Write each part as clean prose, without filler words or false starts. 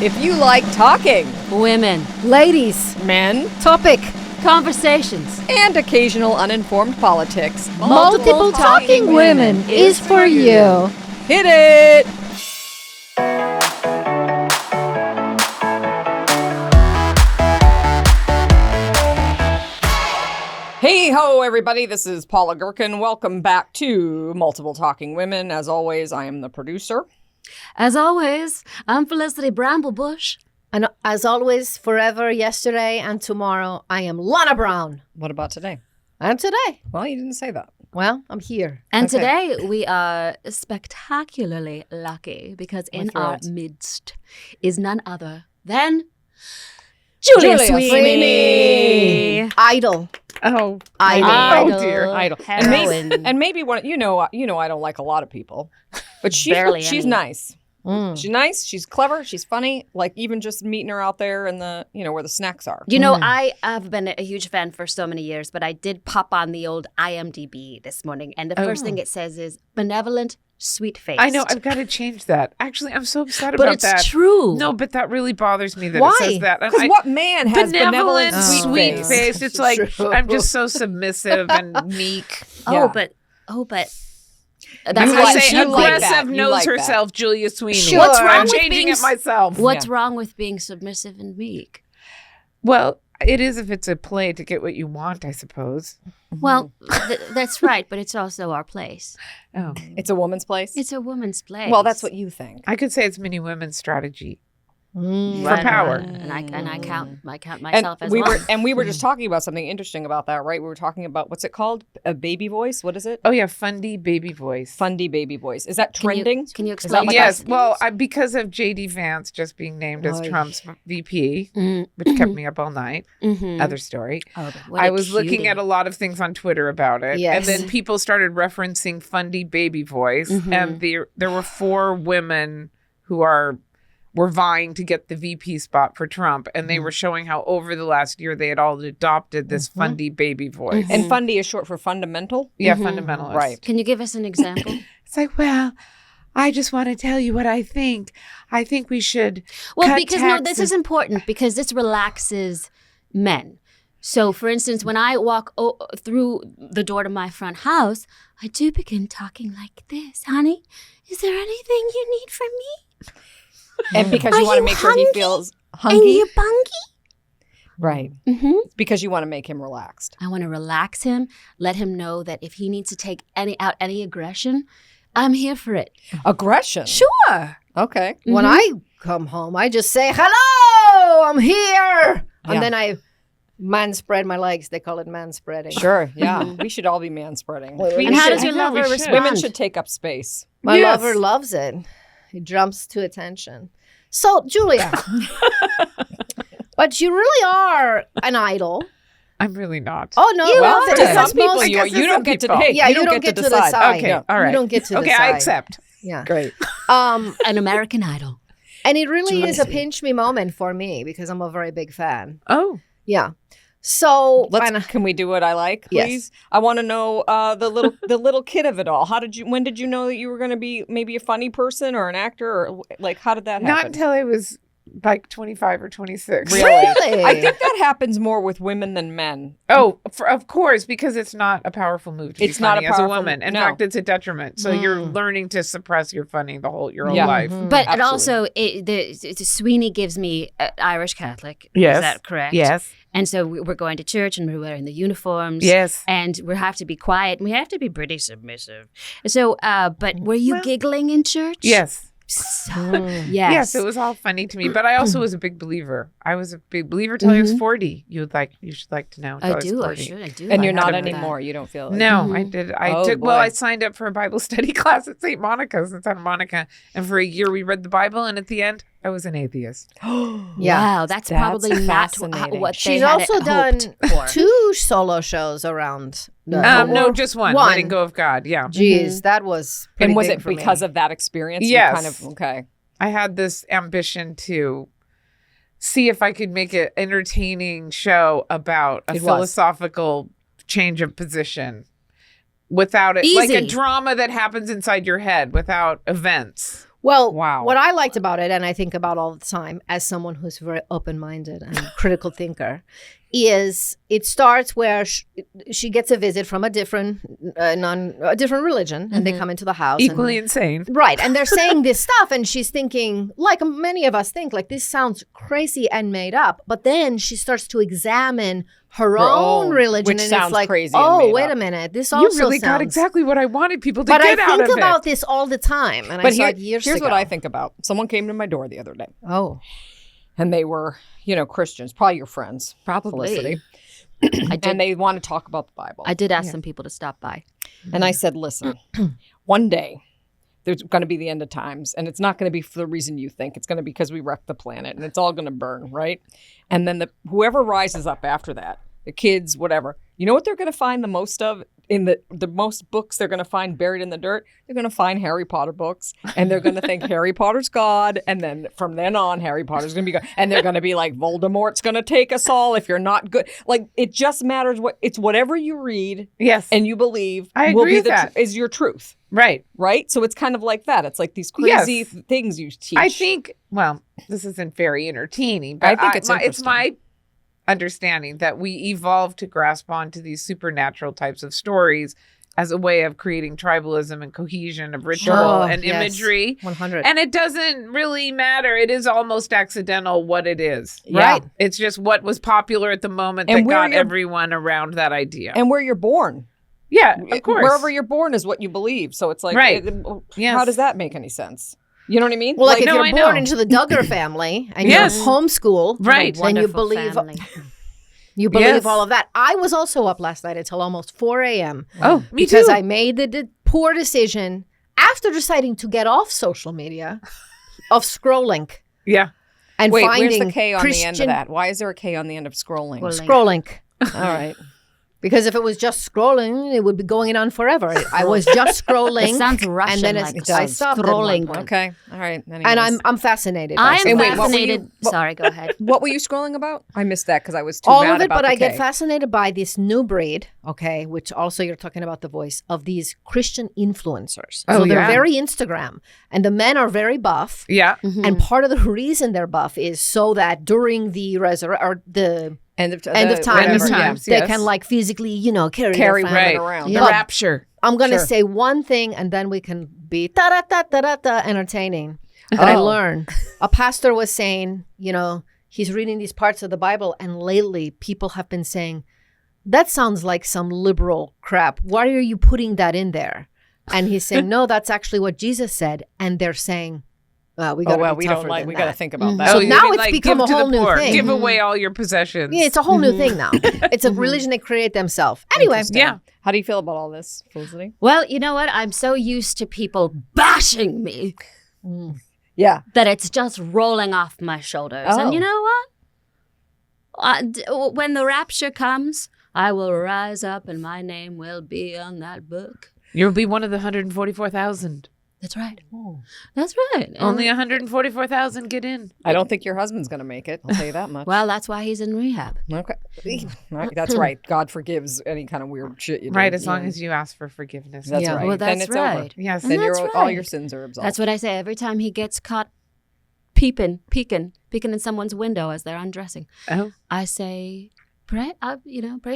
If you like talking, Women. Ladies. men, Topic. Conversations. and occasional uninformed politics, Multiple talking women is for you. hit it! Hey ho, everybody. This is Paula Gherkin. Welcome back to Multiple Talking Women. As always, I am the producer. As always, I'm Felicity Bramblebush. And as always, forever, yesterday, and tomorrow, I am Lana Brown. What about today? And today, Well, you didn't say that. well, I'm here. And Okay. today we are spectacularly lucky because in our thrilled. midst is none other than Julia Sweeney. Idol. Oh, Idol. dear. Idol. Heroine. And maybe one, you know, I don't like a lot of people, but Barely she's any. nice. Mm. She's nice. She's clever. She's funny. Like even just meeting her out there in the, where the snacks are. You know, I have been a huge fan for so many years, but I did pop on the old IMDb this morning, and the first thing it says is benevolent, sweet-faced. I know. I've got to change that. Actually, I'm so upset but about it's that. true. No, but that really bothers me that Why? it says that. And Because what man has benevolent, sweet face? sweet-faced. It's like True. I'm just so submissive and meek. Yeah. But that's I'm You how gonna like- say you like aggressive that. You knows like that. herself, Julia Sweeney. Sure. What's wrong I'm with changing being it myself. What's wrong with being submissive and meek? Well, it is if it's a play to get what you want, I suppose. Well, that's right, but it's also our place. Oh, It's a woman's place. It's a woman's place. Well, that's what you think. I could say it's many women's strategy. Mm. For power. And I count myself as we one. were just talking about something interesting about that, right? We were talking about what's it called? A baby voice. What is it? Oh yeah, fundy baby voice. Fundy baby voice. Is that Can you- trending? Can you Is that explain? like Yes, that? well, because of J.D. Vance just being named as Oy. Trump's VP, Mhm. which kept me up all night. Mhm. Other story. Oh, but what I a was looking cutie. at a lot of things on Twitter about it, Yes. and then people started referencing fundy baby voice, Mhm. and there were 4 women who were vying to get the VP spot for Trump, and they were showing how over the last year they had all adopted this fundy baby voice. And fundy is short for fundamental. Yeah, Mhm. fundamentalist. Right. Can you give us an example? It's like, well, I just want to tell you what I think. I think we should. Well, cut because no, this taxes. is important because this relaxes men. So, for instance, when I walk through the door to my front house, I do begin talking like this. Honey, is there anything you need from me? And because Are you want to you make sure he hungry? feels And hungry. you bungy? Right. Mm-hmm. It's because you want to make him relaxed. I want to relax him, let him know that if he needs to take any aggression, I'm here for it. Aggression. Sure. Okay. When I come home, I just say, hello, I'm here. Yeah. And then I man-spread my legs. They call it man-spreading. Sure. Yeah. We should all be man spreading. Well, We And how should- does your I know, lover we should. respond? Women should take up space. My Yes. lover loves it. He jumps to attention. So, Julia, but you really are an idol. I'm really not. Oh, no. You well, are. to To some most- people, I you guess you to don't some get to. people. Hey, Yeah, you don't get to decide. Okay, Yeah. all right. You don't get to Okay, decide. I accept. Yeah. Great. An American Idol. And it really Julia is a Sweeney. pinch me moment for me because I'm a very big fan. Oh, Yeah. So, and- Can we do what I like, Yes. please? I want to know the little kid of it all. When did you know that you were going to be maybe a funny person or an actor, or like how did that happen? not until I was like 25 or 26. Really? Really? I think that happens more with women than men. Oh, of course, because it's not a powerful move to It's be not funny a as a powerful- woman. In no. fact, it's a detriment. So you're Mm. learning to suppress your funny your whole Yeah. life. Mhm. But it Absolutely. also, Sweeney gives me Irish Catholic. Yes. Is that correct? Yes. And so we're going to church and we're wearing the uniforms. Yes. And we have to be quiet and we have to be pretty submissive. So, but were you Well- giggling in church? Yes. So, Mm. yes. Yes, it was all funny to me. But I also was a big believer. I was a big believer till I was 40. You should like to know. till I was do. 40. I do. And I you're not remember that. anymore. You don't feel like No, Mhm. I did. Oh, Well, boy. I signed up for a Bible study class at St. Monica's in Santa Monica. And for a year, we read the Bible. And at the end, I was an atheist. Yeah. Wow, that's probably not fascinating. what She's they had also hoped done for. 2 solo shows around. No, just one. Letting go of God. Yeah. Geez, that was pretty And was big it for me. because of that experience? Yes. You kind of okay. I had this ambition to see if I could make an entertaining show about a It was. philosophical change of position without it, like a Easy. drama that happens inside your head without events. Well, Wow. what I liked about it, and I think about all the time as someone who's very open-minded and critical thinker, is it starts where she gets a visit from a different religion, and they come into the house. Equally insane. Right. And they're saying this stuff, and she's thinking, like many of us think, like, this sounds crazy and made up. But then she starts to examine her own religion, which and sounds it's like, crazy and oh, made wait up. a minute, this You also really got sounds- exactly what I wanted people to But get I out of think it. about this all the time, and I But saw it years here's ago. what I think about. Someone came to my door the other day, Oh, and they were, Christians, probably your friends, Probably. Felicity, I did. and they want to talk about the Bible. I did ask some people to stop by. And I said, listen, one day there's going to be the end of times, and it's not going to be for the reason you think. It's going to be because we wrecked the planet, and it's all going to burn, right? And then whoever rises up after that, the kids, whatever, you know what they're going to find the most of in the most books they're going to find buried in the dirt? They're going to find Harry Potter books, and they're going to think Harry Potter's God, and then from then on, Harry Potter's going to be God. And they're going to be like, Voldemort's going to take us all if you're not good. Like, it just matters it's whatever you read Yes. and you believe I will agree be with that. is your truth, Right. right? So it's kind of like that. It's like these crazy Yes. things you teach. I think, well, this isn't very entertaining, but I think it's it's my interesting. understanding that we evolved to grasp onto these supernatural types of stories as a way of creating tribalism and cohesion of ritual Sure. and Yes. imagery. 100. And it doesn't really matter. It is almost accidental what it is. Yeah. Right. It's just what was popular at the moment And that where got you're- everyone around that idea. and where you're born. Yeah, of course. Wherever you're born is what you believe. So it's like, Right. How does that make any sense? You know what I mean? Well, like, if no, you're I born know. into the Duggar family and Yes. you're homeschooled, Right. then you Wonderful believe family. you believe Yes. all of that. I was also up last night until almost 4 a.m. Oh, me because too. I made the poor decision after deciding to get off social media of scrolling Yeah. and Wait, finding where's the K on the end of Christian that? Why is there a K on the end of scrolling? Scrolling. scrolling. All right. Because if it was just scrolling, it would be going on forever. I was just scrolling. It sounds Russian. and then like it's, I stopped at one scrolling. point. Okay. All right. And Anyways. I'm fascinated. by I some am of wait, this. what were you- fascinated. Sorry, go ahead. What were you scrolling about? I missed that because I was too all mad of it, about but the I get K. fascinated by this new breed, okay, which also you're talking about the voice of these Christian influencers. Oh, So they're yeah. very Instagram, and the men are very buff. Yeah. And part of the reason they're buff is so that during the the End of end of time, End of whatever, yeah. times. they yes. can like physically, carry Carry their women family. Right. around. The Yeah. rapture. I'm gonna Sure. say one thing, and then we can be da-da-da-da-da entertaining. That I Oh. learned. A pastor was saying, he's reading these parts of the Bible, and lately people have been saying, that sounds like some liberal crap. Why are you putting that in there? And he's saying, no, that's actually what Jesus said. And they're saying, we got to be we tougher don't like. than We got to that. think about Mhm. that. So you now mean, it's like, become give a to the whole new poor. thing. Give away all your possessions. Yeah, it's a whole new thing now. It's a religion they create themselves. Anyway, Interesting. Yeah. How do you feel about all this, Felicity? Well, you know what? I'm so used to people bashing me Yeah. that it's just rolling off my shoulders. Oh. And you know what? When the rapture comes, I will rise up and my name will be on that book. You'll be one of the 144,000. That's right. That's right. Only 144,000 get in. I don't think your husband's going to make it. I'll tell you that much. Well, that's why he's in rehab. Okay. Right, that's right. God forgives any kind of weird shit you do. Right, as long as you ask for forgiveness. That's Yeah. right. Well, then that's it's over. right. Yes. And Then that's all your right. sins are absolved. That's what I say every time he gets caught peeking in someone's window as they're undressing. Oh. I say, pray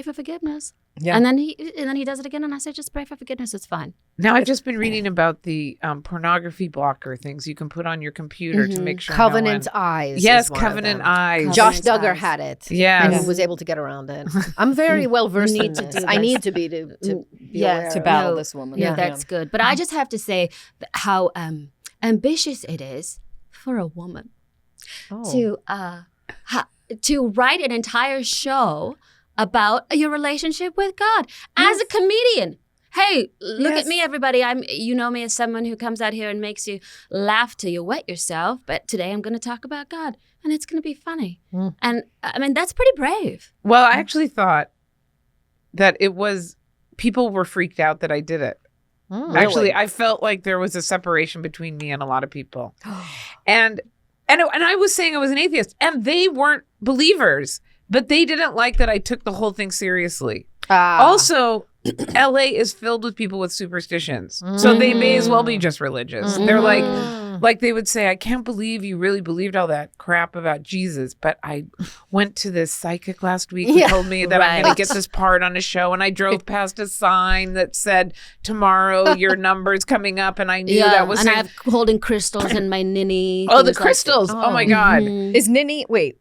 for forgiveness. Yeah. And then he does it again, and I say, just pray for forgiveness. It's fine. Now, I've just been reading about the pornography blocker things you can put on your computer to make sure Covenant no one... Eyes. Yes, is one of Covenant them. Eyes. Josh Covenant Duggar Eyes. had it. Yes. And he was able to get around it. I'm very well versed You in need to this. do I this. need to be to be Yes. aware to of battle No, this woman. Yeah, that's good. But I just have to say how ambitious it is for a woman Oh. to write an entire show about your relationship with God as a comedian. Hey, look Yes. at me, everybody. You know me as someone who comes out here and makes you laugh till you wet yourself. But today I'm going to talk about God, and it's going to be funny. Mm. And I mean, that's pretty brave. Well, I actually thought that it was... People were freaked out that I did it. Mm. Actually, I felt like there was a separation between me and a lot of people. And I was saying I was an atheist, and they weren't believers, but they didn't like that I took the whole thing seriously. Also, LA is filled with people with superstitions, so they may as well be just religious. They're like, Like they would say, I can't believe you really believed all that crap about Jesus, but I went to this psychic last week who told me that I'm going to get this part on a show, and I drove past a sign that said, tomorrow your number's coming up, and I knew that was... And I'm holding crystals in my ninny. Oh, the crystals. Oh my God. Is ninny... Wait.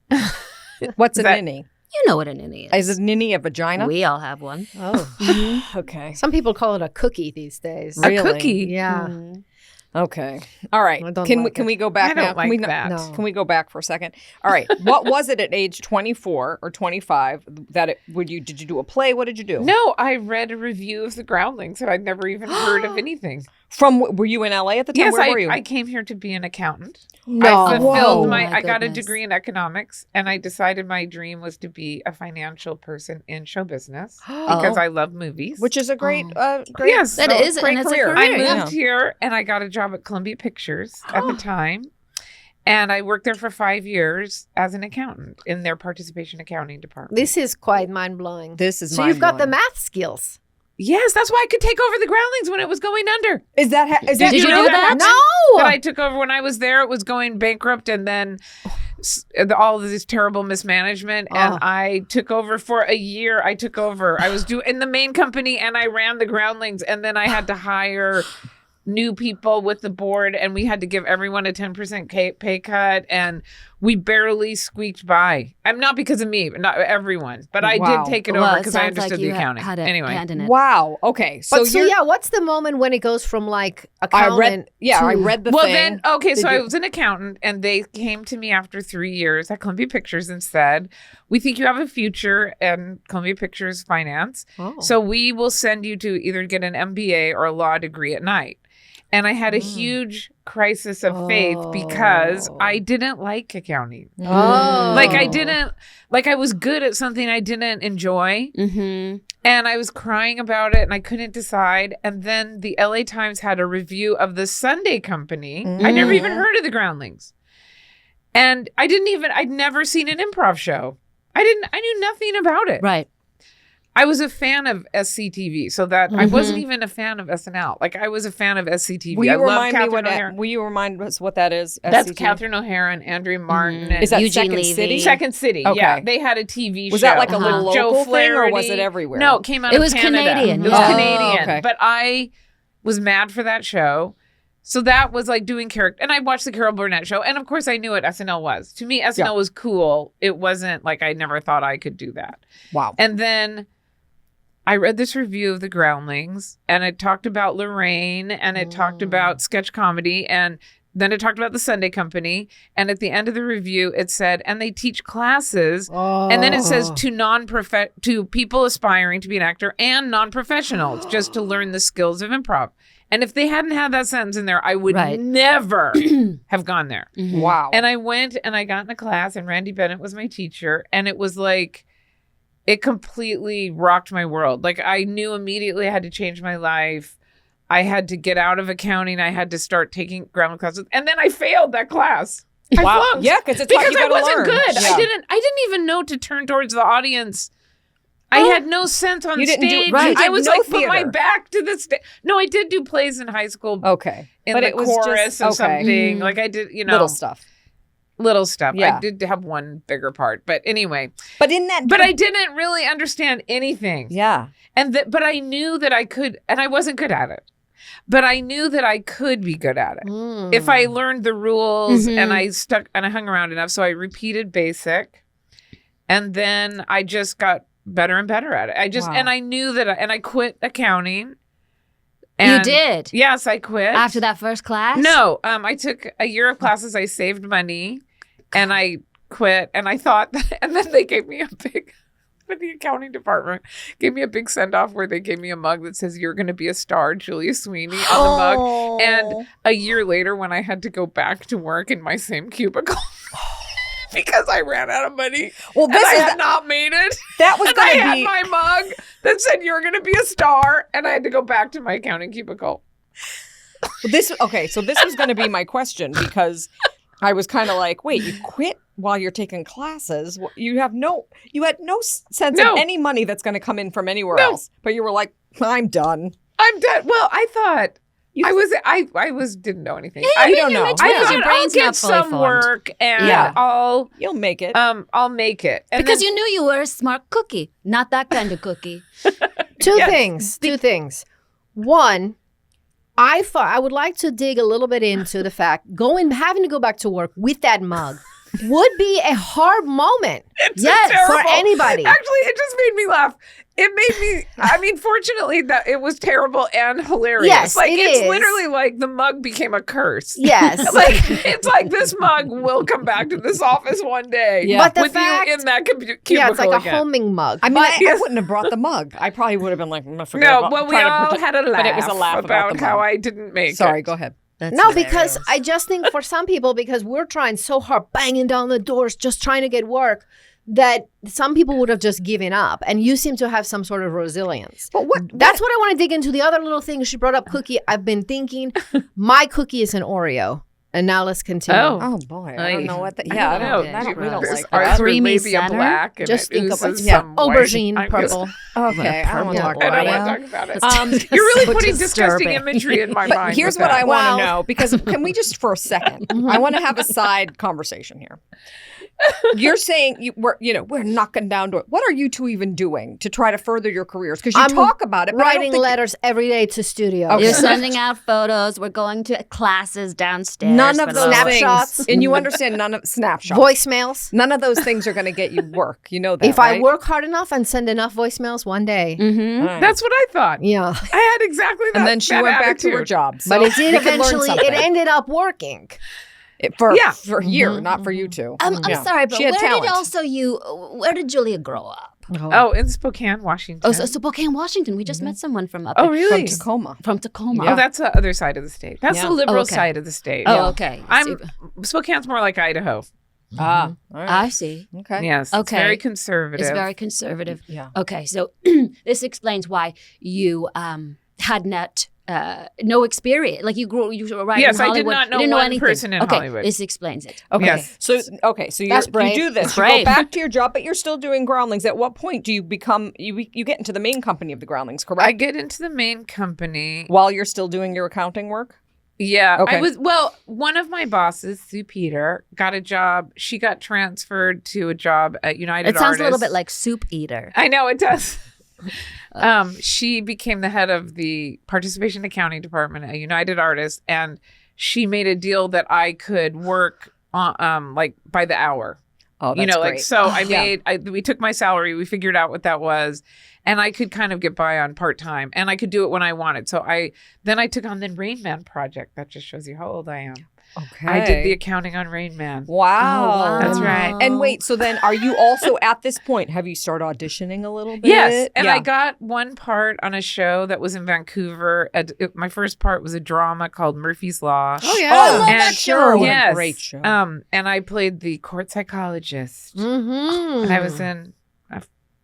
What's a ninny? You know what a ninny is. Is a ninny a vagina? We all have one. Oh. Okay. Some people call it a cookie these days. Really? A cookie. Yeah. Okay. All right. I don't Can like we go back I don't now? like can we that. No. Can we go back for a second? All right. What was it at age 24 or 25 that did you do a play? What did you do? No, I read a review of the Groundlings, and I'd never even heard of anything. Were you in LA at the time? Yes, Where were you? I came here to be an accountant. No. I fulfilled Whoa. I got a goodness. degree in economics, and I decided my dream was to be a financial person in show business because I love movies. Which is a great, great. Yes, That so is, great and it's career. a I career. moved here, and I got a job at Columbia Pictures at the time. And I worked there for 5 years as an accountant in their participation accounting department. This is quite mind-blowing. This is So you've got the mind-blowing. math skills. Yes, that's why I could take over the Groundlings when it was going under. Is that Did you know do that? That I took over when I was there. It was going bankrupt, and then all of this terrible mismanagement. And I took over for a year. I took over. I was in the main company, and I ran the Groundlings, and then I had to hire new people with the board, and we had to give everyone a 10% pay cut, and we barely squeaked by. I'm not because of me, not everyone, but I Wow. did take it Well, over it because I sounds like understood you the accounting. had a Anyway, hand in it. Wow. Okay. So But you're. what's the moment when it goes from like I accountant read. Yeah, I to- read the well, thing. then, okay, so Did I you- was an accountant, and they came to me after 3 years at Columbia Pictures and said, we think you have a future in Columbia Pictures finance. Oh. So we will send you to either get an MBA or a law degree at night. And I had a huge crisis of faith because I didn't like accounting. Oh. Like I was good at something I didn't enjoy. Mm-hmm. And I was crying about it, and I couldn't decide. And then the LA Times had a review of the Sunday Company. I never even heard of the Groundlings. And I'd never seen an improv show. I knew nothing about it. Right. I was a fan of SCTV, so that I wasn't even a fan of SNL. Like I was a fan of SCTV. Will I you love remind me Catherine what? O'Hara. Will you remind us what that is? That's SCTV? Catherine O'Hara and Andrea Martin. And Is that Eugene Second Levy. City? Second City? Okay. Yeah, they had a TV Was show. that like a little Joe local thing, or was Flaherty. it everywhere? No, it came out It of was Canada. Canadian, It was yeah. Canadian. Okay. But I was mad for that show. So that was like doing character. And I watched the Carol Burnett show. And of course, I knew what SNL was. To me, SNL was cool. It wasn't like I never thought I could do that. Wow. And then I read this review of the Groundlings, and it talked about Lorraine, and it talked about sketch comedy, and then it talked about the Sunday Company. And at the end of the review, it said, and they teach classes. And then it says to people aspiring to be an actor and non-professionals, just to learn the skills of improv. And if they hadn't had that sentence in there, I would never have gone there. Wow. And I went and I got in a class, and Randy Bennett was my teacher. And it was like, it completely rocked my world. Like I knew immediately I had to change my life. I had to get out of accounting. I had to start taking grammar classes. And then I failed that class. I flunked. Yeah, because it's like Because you I gotta wasn't learn. good. Yeah. I didn't even know to turn towards the audience. I had no sense on You didn't do- stage. right. You I did was no like, put my theater. back to the stage. No, I did do plays in high school Okay. in But the it was chorus just, or something. Like I did, little stuff. Little stuff. Yeah. I did have one bigger part. But anyway. But in that. But I didn't really understand anything. Yeah. But I knew that I could, and I wasn't good at it. But I knew that I could be good at it if I learned the rules and I hung around enough. So I repeated basic, and then I just got better and better at it. And I knew that, and I quit accounting. You did? Yes, I quit. After that first class? No, I took a year of classes. I saved money, and I quit. And I thought, and then they gave me a big. But the accounting department gave me a big send-off where they gave me a mug that says, "You're going to be a star, Julia Sweeney," on the mug. And a year later, when I had to go back to work in my same cubicle because I ran out of money, Well, this I is had not made it. that was And I going to had be. my mug that said, "You're going to be a star," and I had to go back to my accounting cubicle. This okay. So this was going to be my question because I was kind of like, wait, you quit while you're taking classes. You had no sense No. of any money that's going to come in from anywhere No. else. But you were like, I'm done. I'm dead. Well, I thought I didn't know anything. Yeah, I don't know. Which I means thought your I'll brain's get not fully some formed. work and Yeah. I'll make it. make it. And Because then- you knew you were a smart cookie, not that kind of cookie. Two Yes. things. One, I would like to dig a little bit into the fact having to go back to work with that mug would be a hard moment. It's Yes, for terrible. anybody. Actually, it just made me laugh. It made me. I mean, fortunately, that it was terrible and hilarious. Yes, like it it's is. literally like the mug became a curse. Yes. Like it's like this mug will come back to this office one day. Yeah. But the with fact- you in that cubicle Yeah, it's like a again. homing mug. I mean, But- I wouldn't have brought the mug. I probably would have been like, forget No, about well, we trying to all protect- had a laugh, but it was a laugh about the how mug. I didn't make Sorry, it. go ahead. No, because I just think for some people, because we're trying so hard, banging down the doors, just trying to get work, that some people would have just given up. And you seem to have some sort of resilience. But That's what I want to dig into. The other little thing she brought up, cookie. I've been thinking my cookie is an Oreo. And now let's continue. Oh boy, I don't know what that. Yeah, I don't. know. I don't we don't There's like Ours that. are Creamy maybe a center. black and Just it think of oozes yeah, some white. aubergine, I'm just- purple. Okay, I don't want to talk I about don't it. want to talk about it. You're really so putting disgusting disturbing. imagery in my But mind. here's with what that. I want Wow. to know, because can we just for a second? I want to have a side conversation here. You're saying we're knocking down doors. What are you two even doing to try to further your careers? Because you I'm talk about it, but I don't Writing think letters every day to studios. Okay. You're sending out photos. We're going to classes downstairs. none of for those the- Snapshots. things, and you understand none of snapshots. Voicemails. None of those things are going to get you work. You know that. If I right? work hard enough and send enough voicemails one day. Mhm. All right. That's what I thought. Yeah. I had exactly that. and then she that went back to her attitude. job. But So it did we could learn eventually, something. it ended up working. for Yeah. here, not for you two. I'm Yeah. sorry, but She had where talent. where did Julia grow up? Oh, in Spokane, Washington. Oh, so Spokane, Washington. We just met someone from up Oh, there. really? From Tacoma. From Tacoma. Oh, that's the other side of the state. That's Yeah. the liberal Oh, okay. side of the state. Oh, okay. Spokane's more like Idaho. Ah, all right. I see. Okay. Yes. Okay. It's very conservative. It's very conservative. Yeah. Okay, so this explains why you had no experience. Like you were right Yes, in I Hollywood. did not know you didn't know one anything. person in okay, Hollywood. this explains it. Okay. Yes. So That's you brave. do this. That's You go brave. back to your job, but you're still doing Groundlings. At what point do you become you get into the main company of the Groundlings? Correct. I get into the main company. While you're still doing your accounting work. Yeah. Okay. One of my bosses, Sue Peter, got a job. She got transferred to a job at United It sounds a little Artists. bit like Soup Eater. I know it does. She became the head of the participation accounting department at United Artists, and she made a deal that I could work on, like by the hour. Oh, that's Like great. so. Yeah. We took my salary, we figured out what that was, and I could kind of get by on part time, and I could do it when I wanted. So I took on the Rain Man project. That just shows you how old I am. Okay. I did the accounting on Rain Man. Wow. That's right. And wait, so then are you also at this point? Have you started auditioning a little bit? Yes, and Yeah. I got one part on a show that was in Vancouver. My first part was a drama called Murphy's Law. Oh, yeah. Oh, I love And- that show. What Yes, a great show. and I played the court psychologist. Mm-hmm. And I was in a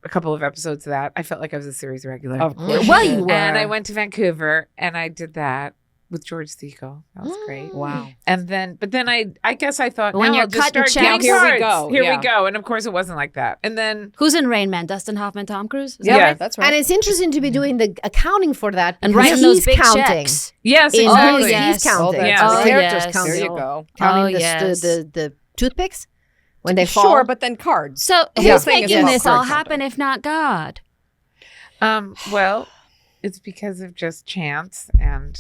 couple of episodes of that. I felt like I was a series regular. Of course. Well, you were. And I went to Vancouver and I did that with George Segal. That was great. Wow. And then, I guess I thought, When now you're I'll just cutting start getting checks. Here we cards. go. Here Yeah. we go. And of course, it wasn't like that. And then, Who's in Rain Man? Dustin Hoffman, Tom Cruise? Is that Yeah, right? that's right. And it's interesting to be doing the accounting for that. And because writing those he's big counting. checks. yes, In exactly. his, yes. he's counting. Oh, that's the right. characters Yes. counting. There you go. Counting Oh, the, yes. the toothpicks when they fall. Sure, but then cards. So Yeah. who's Thing is making about this all card happen if not God? Well, it's because of just chance and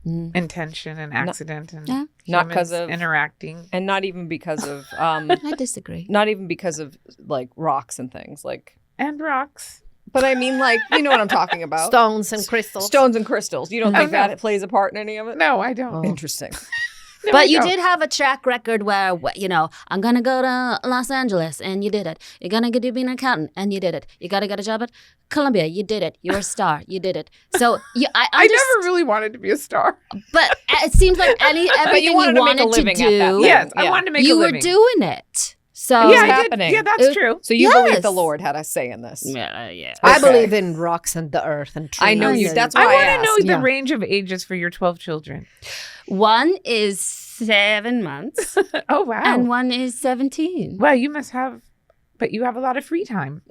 Mm. intention and accident and Yeah. Not humans 'cause of- interacting. And not even because of I disagree. not even because of like rocks and things like. And rocks. But I mean, like, you know what I'm talking about. Stones and crystals. Stones and crystals. You don't Oh, think no. that it plays a part in any of it? No, I don't. Oh. Interesting. No, I But you don't. did have a track record where, I'm going to go to Los Angeles, and you did it. You're going to be an accountant, and you did it. You got to get a job at Columbia, you did it. You're a star, you did it. So I I just, never really wanted to be a star. but it seems like everything you wanted to make a to living at do, that. Yes, Yeah. I wanted to make you a were living. doing it. So was yeah, I happening. did. Yeah, that's It- true. So you believe Yes. the Lord had a say in this? yeah. I Okay. believe in rocks and the earth and trees. I know you. and- That's I why want to asked. know the Yeah. range of ages for your 12 children. One is 7 months, Oh, wow. and one is 17. Well, you must have, but you have a lot of free time.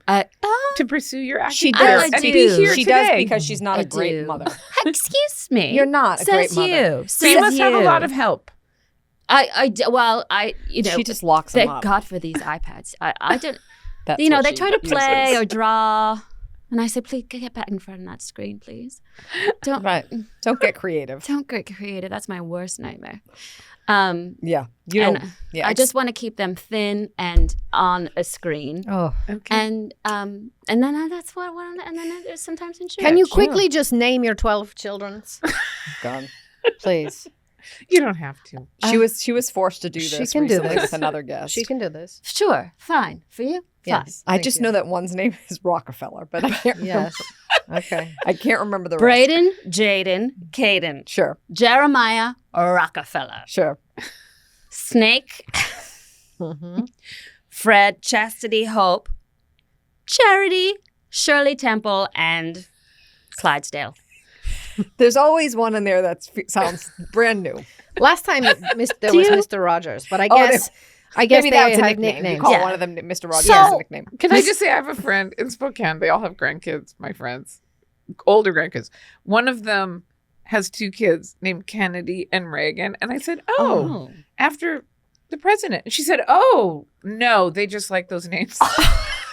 to pursue your acting She career does. and I be do. here She today. does because she's not I a great do. mother. Excuse me. You're not a Says great mother. you. So you Says must have a you. lot of help. She just locks them thank up. God for these iPads. I don't. That's You know, what they she try to play uses. or draw, and I say, please get back in front of that screen, please. Don't Right. Don't get creative. don't get creative. That's my worst nightmare. Yeah. You and don't. Yeah. I just want to keep them thin and on a screen. Oh. Okay. And then that's what and then there's sometimes in church. Can you quickly just name your 12 children's? gone. Please. You don't have to. She was forced to do She this can do recently this. with another guest. She can do this. Sure, fine for you. Yes. I Thank just you. know that one's name is Rockefeller, but I can't remember. Yes. Okay. I can't remember the rest. Braden, Jaden, Caden, Sure. Jeremiah, Rockefeller, Sure. Snake, Mm-hmm. Fred, Chastity, Hope, Charity, Shirley Temple, and Clydesdale. There's always one in there that sounds brand new. Last time there was you- Mr. Rogers, but I Oh, guess Maybe they that's a have nickname. You nicknames. call Yeah. one of them Mr. Rogers So- as a nickname. Can I just say I have a friend in Spokane. They all have grandkids, my friends. Older grandkids. One of them has 2 kids named Kennedy and Reagan. And I said, oh, after the president. And she said, oh, no, they just like those names.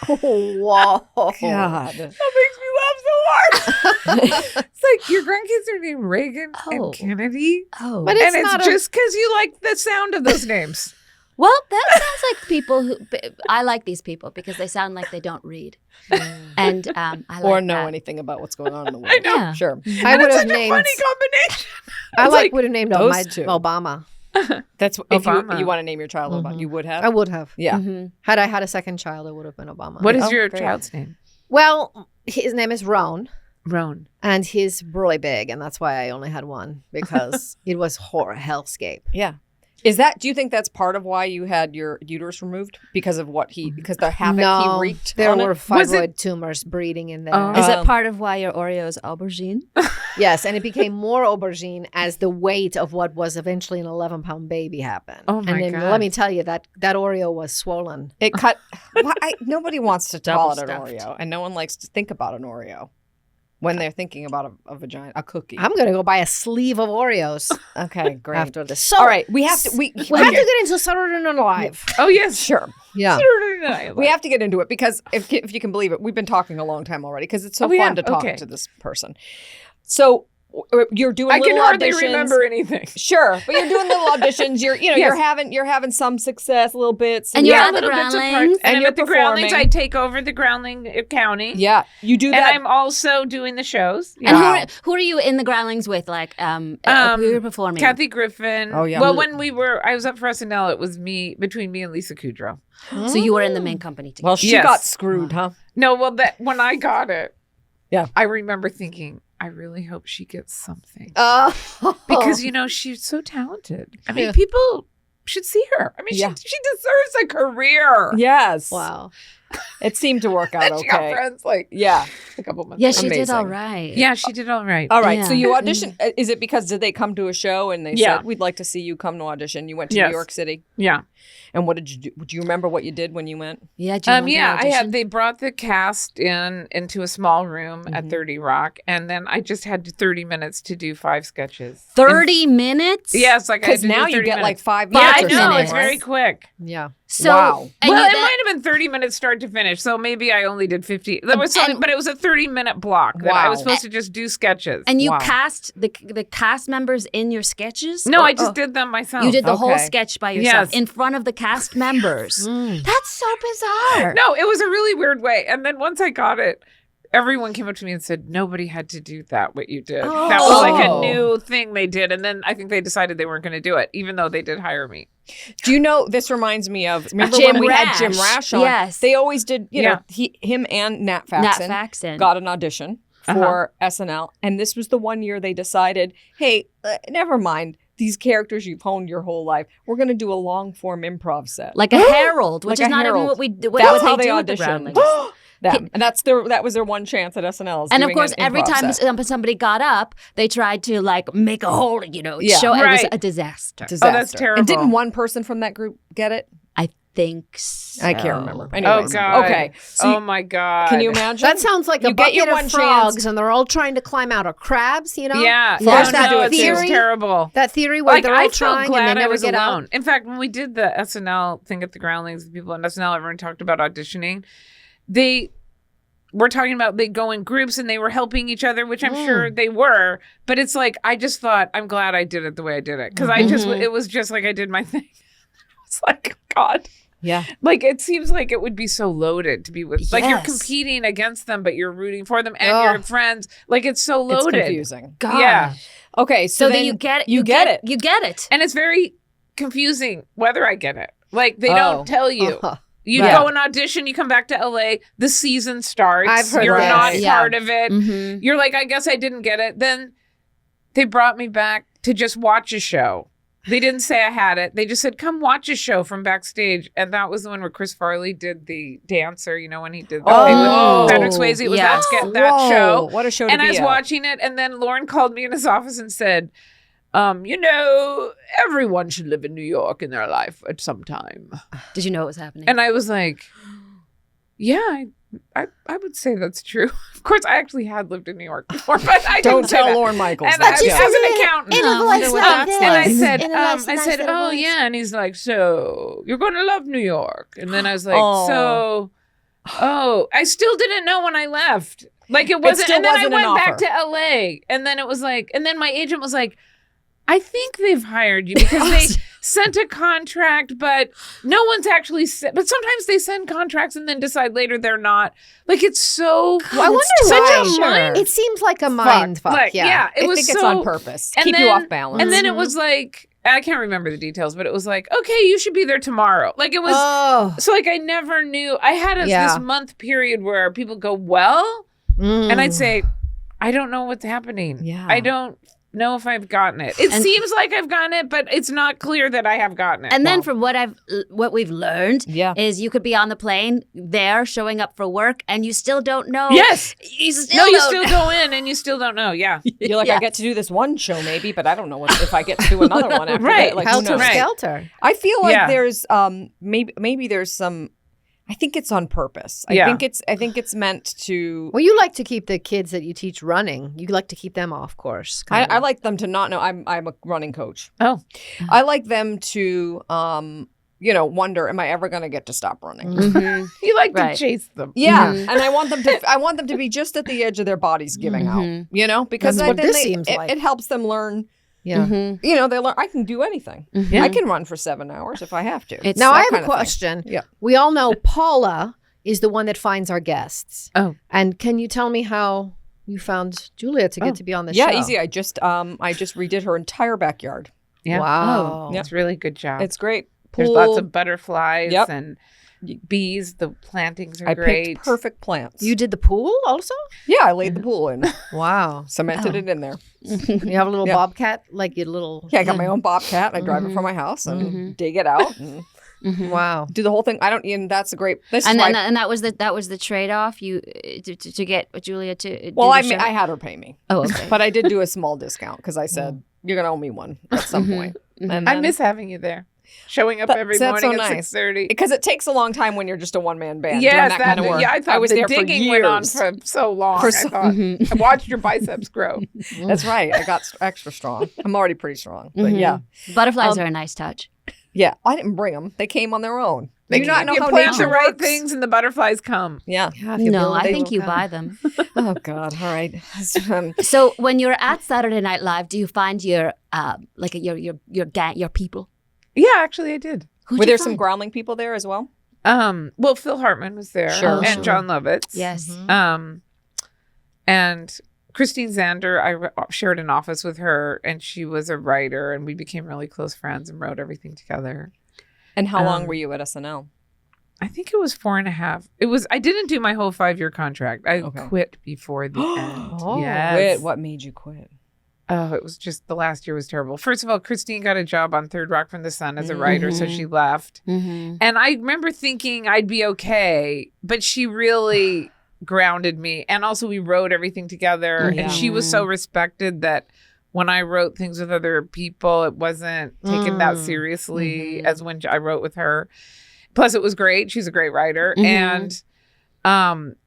Whoa. God. That makes me laugh so hard. It's like your grandkids are named Reagan Oh. and Kennedy. Oh, But And it's not it's a- just because you like the sound of those names. well, that sounds like people who I like these people because they sound like they don't read, and I like Or know that. anything about what's going on in the world. I know. Yeah. Sure. I And would it's have such a named. funny combination. I It's like like would have named those my two. Obama. That's if Obama. you want to name your child Obama, Mhm. you would have. I would have. Yeah. Mhm. Had I had a second child, it would have been Obama. What is Oh, your great. child's name? Well, his name is Roan, Roan. and he's really big, and that's why I only had one because it was hellscape. Yeah. Do you think that's part of why you had your uterus removed? Because of because the havoc No, he wreaked there on were it? Was it- fibroid tumors breeding in there. Oh. Is it part of why your Oreo is aubergine? Yes, and it became more aubergine as the weight of what was eventually an 11-pound baby happened. Oh, my and then God. let me tell you that Oreo was swollen. It cut. Nobody wants to call it an Double Oreo, and no one likes to think about an Oreo when they're thinking about a vagina, a cookie. I'm gonna go buy a sleeve of Oreos Okay, great. after this. So, All right, we have to. we have to get into Saturday Night Live. Oh, yes. Sure. Yeah. We have to get into it because if you can believe it, we've been talking a long time already because it's so Oh, yeah, fun to talk okay. to this person. So you're doing I little can hardly auditions. remember anything. Sure, but you're doing little auditions. You're Yes. you're having some success, little bits, And you're Yeah, at the little bits of Groundlings. parts. And And you're I'm at the Groundlings. performing. I take over the Groundling County. Yeah, you do And that. I'm also doing the shows. And Wow. who are you in the Groundlings with? Like, who are performing? Kathy Griffin. Oh, yeah. Well, when I was up for SNL, it was between me and Lisa Kudrow. So you were in the main company together. Well, she Yes. got screwed, huh? No, well, when I got it, Yeah. I remember thinking, I really hope she gets something. Oh. Because, she's so talented. I mean, Yeah. people should see her. I mean, Yeah. she deserves a career. Yes. Wow. It seemed to work out And she got okay. friends like Yeah. a couple months yeah, ago. she did Amazing. all right. Yeah, she did all right. All right. So Yeah. you auditioned. Is it because did they come to a show and they Yeah. said we'd like to see you come to audition? You went to Yes. New York City, Yeah. and what did you do? Do you remember what you did when you went? Yeah. Do you want the Yeah, audition? they brought the cast into a small room at Mhm. 30 Rock, and then I just had 30 minutes to do 5 sketches. 30 minutes. Yes, like I had Because to now do you 30 get like minutes. 5 Yeah, minutes I or know. something, It's right? very quick. Yeah. So, Wow. and Well, you it then- might have been 30 minutes start to finish. So maybe I only did 50. There was something, And- but it was a 30-minute block that I was Wow. supposed to just do sketches. And you Wow. cast the cast members in your sketches? No, Or- I just oh, did them myself. You did the whole Okay. sketch by yourself Yes. in front of the cast members. Mm. That's so bizarre. No, it was a really weird way. And then once I got it, everyone came up to me and said, nobody had to do that, what you did. That was like a Oh. new thing they did. And then I think they decided they weren't going to do it, even though they did hire me. Do you know this reminds me of remember Jim when we had Rash. Jim Rash on? Yes. They always did, Yeah. him and Nat Nat Faxon Faxon. got an audition for SNL, and this was the one year they decided, hey, never mind these characters you've honed your whole life. We're going to do a long form improv set. Like a herald, which Like is a not even herald. what we do. What, That's what how they they do at the auditioned. Groundlings. Them. And that was their one chance at SNL. is And of doing course, an every improv time set. somebody got up, they tried to like make a whole, Yeah. show. It was Right. a disaster. Disaster. Oh, that's terrible. And didn't one person from that group get it? think so. I can't remember. Oh Anyways, God. okay. So Oh my God. can you imagine? That sounds like a You get your bucket one of chance. frogs, and they're all trying to climb out of crabs. You know? Yeah. There's No, that no, it seems theory. terrible. That theory where Like, they're all I felt trying and they glad I never was get alone. out. In fact, when we did the SNL thing at the Groundlings, the people on SNL, everyone talked about auditioning. They were talking about they go in groups and they were helping each other, which I'm sure they were. But it's like, I just thought, I'm glad I did it the way I did it. Because it was just like I did my thing. It's like, God. Yeah. Like, it seems like it would be so loaded to be with. Like, you're Yes. competing against them, but you're rooting for them and Ugh. your friends. Like, it's so It's loaded. confusing. God. Yeah. Okay, So then that you get it. You get it. You get it. And it's very confusing whether I get it. Like, they Oh. don't tell you. Uh-huh. You Right. go and audition, you come back to LA, the season starts. I've heard You're that. not Yeah. part of it. Mm-hmm. You're like, I guess I didn't get it. Then they brought me back to just watch a show. They didn't say I had it. They just said, come watch a show from backstage. And that was the one where Chris Farley did the dancer, you know, when he did that thing Oh. with Patrick Swayze. It was Yes. that Whoa, show. What a show to And be I was at. watching it, and then Lauren called me in his office and said, you know, everyone should live in New York in their life at some time. Did you know what was happening? And I was like, yeah, I would say that's true. Of course, I actually had lived in New York before, but I Don't didn't say tell that. Lauren Michaels. And that. I, Yeah. as an accountant. in a I voice wonder what like that's this. And I like. said, In a nice little oh voice. yeah, and he's like, so you're going to love New York, and then I was like, Oh. I still didn't know when I left, like it wasn't, still and then wasn't I an went back offer. to LA, and then it was like, and then my agent was like, I think they've hired you because they sent a contract, but no one's actually sent. But sometimes they send contracts and then decide later they're not. Like, it's so. I wonder such why. a mind It seems like a mind fuck. Like, yeah. it I was think so, it's on purpose. and Keep you then- off balance. And then it was like, I can't remember the details, but it was like, okay, you should be there tomorrow. Like, it was. Oh. So, like, I never knew. I had Yeah. this month period where people go, well, and I'd say, I don't know what's happening. Yeah. I don't know if I've gotten it. It And- seems like I've gotten it, but it's not clear that I have gotten it. And then Wow. from what we've learned Yeah. is you could be on the plane there showing up for work and you still don't know. yes. You still No, you don't still go in and you still don't know. Yeah. You're like, Yeah. I get to do this one show maybe, but I don't know if I get to do another one after Right. that. Like, who Helter knows? Right. skelter. I feel like Yeah. there's maybe there's some. I think it's on purpose. I Yeah. think it's meant to. Well, you like to keep the kids that you teach running. You like to keep them off course. I kinda. like them to not know I'm a running coach. Oh. I like them to wonder, am I ever going to get to stop running? Mhm. You like Right. to chase them. Yeah, Mhm. and I want them to be just at the edge of their bodies giving Mhm. out, because That's what then this seems it, like. it helps them learn. Yeah. Mhm. They learn I can do anything. Mhm. I can run for 7 hours if I have to. It's Now, that I have kind a of thing. question. Yeah. We all know Paula is the one that finds our guests. Oh. And can you tell me how you found Julia to get to be on the Yeah, show? easy. I just redid her entire backyard. Yeah. Wow. Yeah. It's a really good job. It's great. There's Pool. lots of butterflies Yep. and bees. The plantings are I great. picked perfect plants. You did the pool also? Yeah, I laid the pool in, Wow. cemented it in there. You have a little Yeah. bobcat, like your little. Yeah, I got my own bobcat. I drive it from my house and dig it out and Mhm. Wow. do the whole thing. And that's a great. This And is then why. and that was the trade off you to get Julia to. Well, do I the mean, show? I had her pay me, Oh, okay. but I did do a small discount because I said you're gonna owe me one at some point. And I then- miss having you there, showing up That- every that's so morning at nice. 6:30. because it takes a long time when you're just a one man band. Yes, doing that kind of work. Yeah, I thought was the there for digging went on years. for so long. For I so- thought I watched your biceps grow. That's right. I got extra strong. I'm already pretty strong, but yeah, Butterflies are a nice touch. yeah. I didn't bring them; they came on their own. They Do you not know you how plant nature the right works? things and the butterflies come. Yeah. Yeah, if you No, build I it, think it'll you come. buy them. Oh God. All right. So when you're at Saturday Night Live, do you find your your people? Yeah, actually, I did. Who'd Were you there some find? groundling people there as well? Well, Phil Hartman was there, Sure. and Sure. John Lovitz. Yes. And Christine Zander, I shared an office with her, and she was a writer, and we became really close friends and wrote everything together. And how long Um, were you at SNL? I think it was 4.5. I didn't do my whole 5-year contract. I Okay. quit before the end. Oh. Yes. Quit. What made you quit? Oh, it was just the last year was terrible. First of all, Christine got a job on Third Rock from the Sun as a writer, so she left. Mm-hmm. And I remember thinking I'd be okay, but she really grounded me. And also, we wrote everything together, Yeah. and she was so respected that when I wrote things with other people, it wasn't taken that seriously as when I wrote with her. Plus, it was great. She's a great writer. And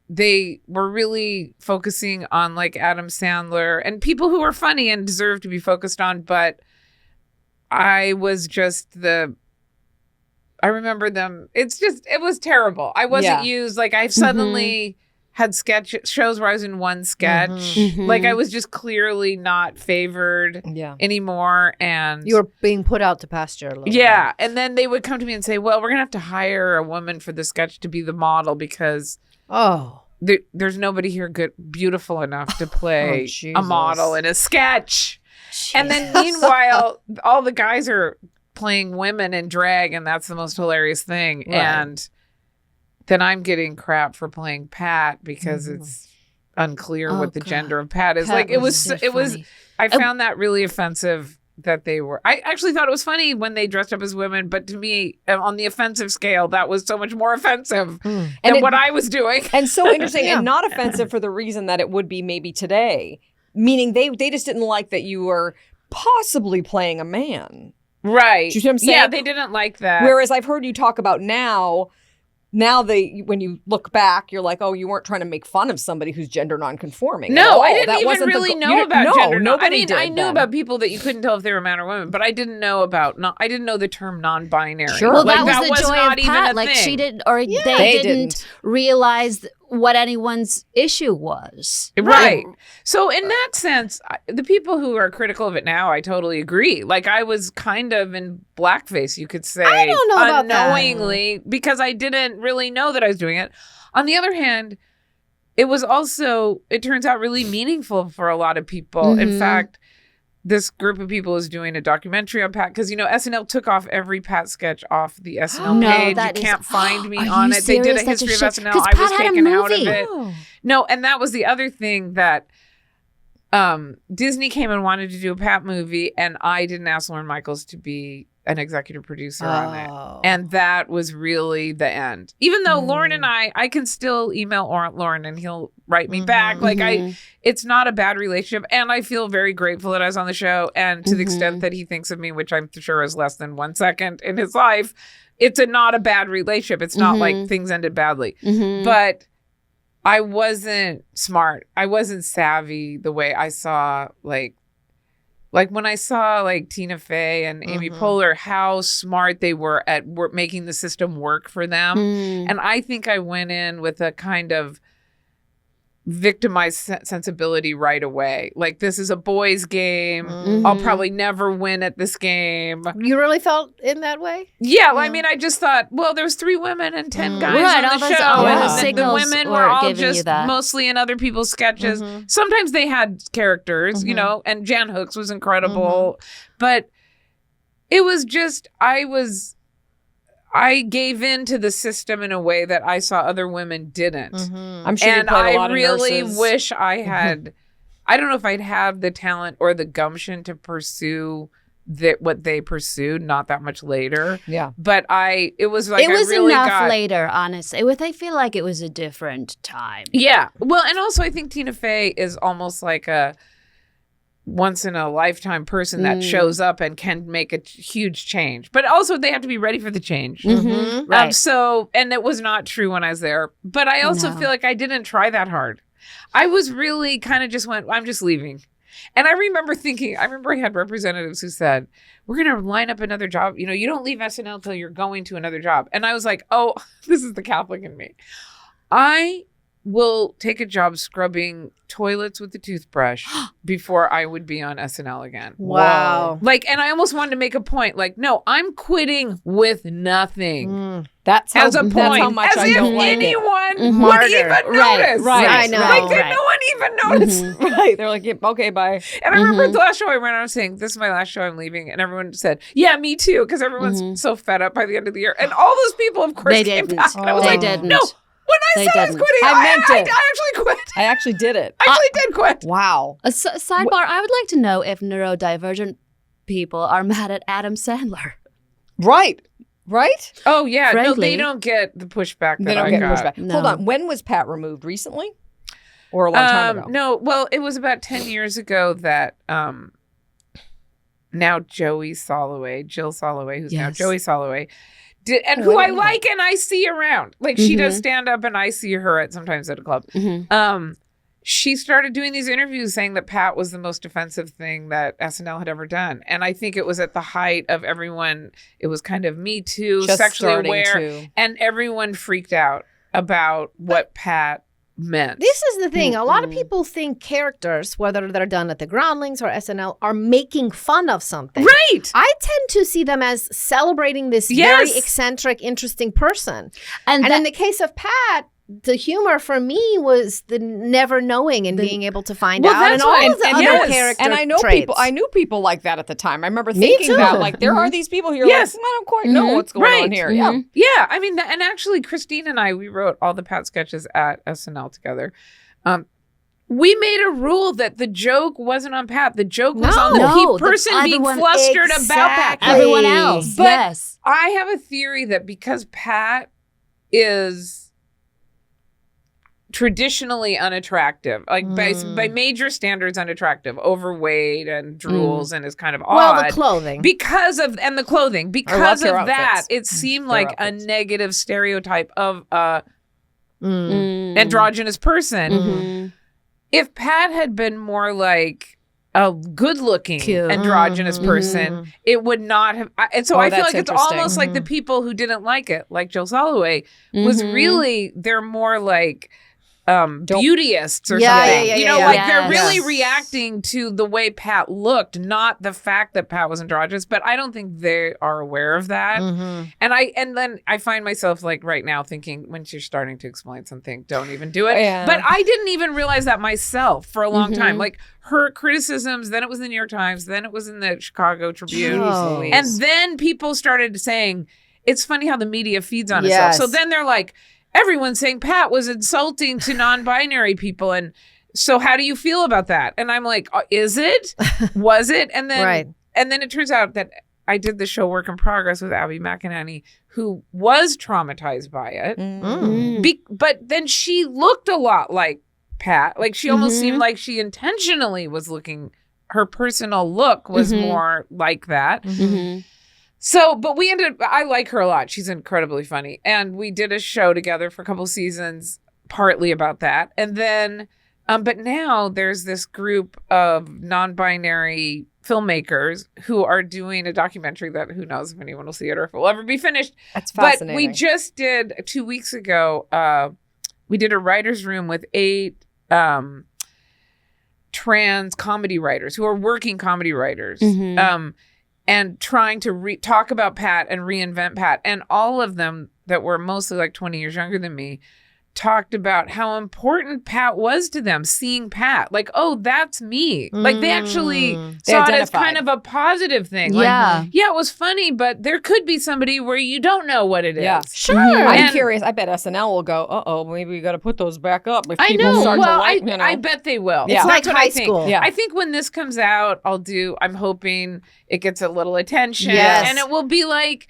they were really focusing on like Adam Sandler and people who are funny and deserve to be focused on. But I was just I remember them. It was terrible. I wasn't used. Like I suddenly had shows where I was in one sketch. Like I was just clearly not favored anymore. And You were being put out to pasture a little bit. and then they would come to me and say, well, we're going to have to hire a woman for the sketch to be the model because there's nobody here beautiful enough to play a model in a sketch. Jesus. And then meanwhile, all the guys are playing women in drag, and that's the most hilarious thing. Right. And then I'm getting crap for playing Pat because it's unclear what the gender of Pat is. Pat like it was I found that really offensive that they were. I actually thought it was funny when they dressed up as women, but to me, on the offensive scale, that was so much more offensive than what I was doing. And so interesting, and not offensive for the reason that it would be maybe today. Meaning they just didn't like that you were possibly playing a man. Right. Do you see what I'm saying? Yeah, they didn't like that. Whereas I've heard you talk about now when you look back, you're like, oh, you weren't trying to make fun of somebody who's gender nonconforming. No, I didn't even really know about gender. Nobody I knew about people that you couldn't tell if they were man or women, but I didn't know I didn't know the term non-binary. Sure. Well, like, that was the joy of Pat. Like thing. she did, or they didn't realize what anyone's issue was. Right. So in that sense, the people who are critical of it now, I totally agree. Like I was kind of in blackface, you could say, I don't know about unknowingly, because I didn't really know that I was doing it. On the other hand, it was also, it turns out, really meaningful for a lot of people. In fact, this group of people is doing a documentary on Pat because, SNL took off every Pat sketch off the SNL page. You can't find me on it. They did a history of SNL. I was taken out of it. No, and that was the other thing that Disney came and wanted to do a Pat movie, and I didn't ask Lorne Michaels to be an executive producer on it. And that was really the end. Even though Lorne and I can still email Lorne and he'll write me back. Like it's not a bad relationship. And I feel very grateful that I was on the show. And to the extent that he thinks of me, which I'm sure is less than 1 second in his life, it's not a bad relationship. It's not like things ended badly. But I wasn't smart. I wasn't savvy the way I saw like when I saw like Tina Fey and Amy Poehler, how smart they were at making the system work for them. And I think I went in with a kind of victimized sensibility right away. Like, this is a boys' game. I'll probably never win at this game. You really felt in that way? Yeah. I mean, I just thought, well, there's 3 women and 10 guys on the show. And the women were all just mostly in other people's sketches. Sometimes they had characters, and Jan Hooks was incredible. But it was just, I gave in to the system in a way that I saw other women didn't. I'm sure you played a lot of really nurses. wish I had, I don't know if I'd have the talent or the gumption to pursue what they pursued, not that much later. Yeah. But it was like, it was I really enough later, honestly. I feel like it was a different time. Yeah. Well, and also I think Tina Fey is almost like a once in a lifetime person that shows up and can make a huge change, but also they have to be ready for the change. Right. And it was not true when I was there, but I also feel like I didn't try that hard. I was really kind of just went, I'm just leaving. And I remember I had representatives who said, we're going to line up another job. You don't leave SNL till you're going to another job. And I was like, oh, this is the Catholic in me. I will take a job scrubbing toilets with a toothbrush before I would be on SNL again. Wow. And I almost wanted to make a point. Like, no, I'm quitting with nothing. That's how much as I if don't like anyone would even notice. Right. I know. Like, no one even noticed. Right. They're like, yeah, okay, bye. And I remember the last show I went on saying, this is my last show, I'm leaving. And everyone said, yeah, me too. Because everyone's so fed up by the end of the year. And all those people, of course, came back. And I was like, no. When I said I was quitting, I actually quit. I actually did it. I actually did quit. Wow. A sidebar, I would like to know if neurodivergent people are mad at Adam Sandler. Right. Oh, yeah. Frankly, no, they don't get the pushback that They don't I get got. pushback. No. Hold on. When was Pat removed? Recently? Or a long time ago? No, well, it was about 10 years ago that now Jill Soloway, who's now Joey Soloway, and who I like and I see around. Like she does stand up and I see her sometimes at a club. She started doing these interviews saying that Pat was the most offensive thing that SNL had ever done. And I think it was at the height of everyone. It was kind of Me Too, Just sexually starting aware. to. And everyone freaked out about what Pat meant. This is the thing. A lot of people think characters, whether they're done at the Groundlings or SNL, are making fun of something. Right. I tend to see them as celebrating this very eccentric, interesting person. And in the case of Pat, the humor for me was the never knowing and being able to find out, and all of the other character and I know traits. I knew people like that at the time. I remember Me thinking too. that, like, there are these people here. Yes. Like, I don't quite know what's going on here. Yeah. Yeah, I mean, and actually, Christine and I, we wrote all the Pat sketches at SNL together. We made a rule that the joke wasn't on Pat. The joke was on the person being flustered about Pat. Everyone else. But yes. I have a theory that because Pat is traditionally unattractive, like by major standards unattractive, overweight and drools and is kind of odd. Well, the clothing. Because of the clothing. Because of that, outfits. it seemed Their like outfits. a negative stereotype of androgynous person. If Pat had been more like a good-looking Cute. androgynous person, it would not have. And so I feel that's like it's interesting. almost like the people who didn't like it, like Jill Soloway, was really, they're more like beautyists or something. You know, like they're really reacting to the way Pat looked, not the fact that Pat was androgynous. But I don't think they are aware of that. And then I find myself like right now thinking, when you're starting to explain something, don't even do it. Yeah. But I didn't even realize that myself for a long time. Like her criticisms, then it was in the New York Times, then it was in the Chicago Tribune. Oh. And then people started saying, it's funny how the media feeds on itself. So then they're like, everyone's saying Pat was insulting to non-binary people. And so how do you feel about that? And I'm like, is it? Was it? And then and then it turns out that I did the show Work in Progress with Abby McEnany, who was traumatized by it. But then she looked a lot like Pat. Like she almost seemed like she intentionally was looking, her personal look was more like that. So, but I like her a lot. She's incredibly funny. And we did a show together for a couple seasons, partly about that. And then, but now there's this group of non-binary filmmakers who are doing a documentary that who knows if anyone will see it or if it will ever be finished. That's fascinating. But we just did 2 weeks ago, we did a writer's room with 8 trans comedy writers who are working comedy writers. And trying to talk about Pat and reinvent Pat. And all of them that were mostly like 20 years younger than me talked about how important Pat was to them, seeing Pat. Like, oh, that's me. Like they actually saw it as kind of a positive thing. Like, yeah, it was funny, but there could be somebody where you don't know what it is. Yeah. Sure. I'm curious. I bet SNL will go, maybe we got to put those back up. If I people know. start Well, to like, you know. I bet they will. Yeah. It's like That's what high I think. school. Yeah. I think when this comes out, I'm hoping it gets a little attention. Yes. And it will be like,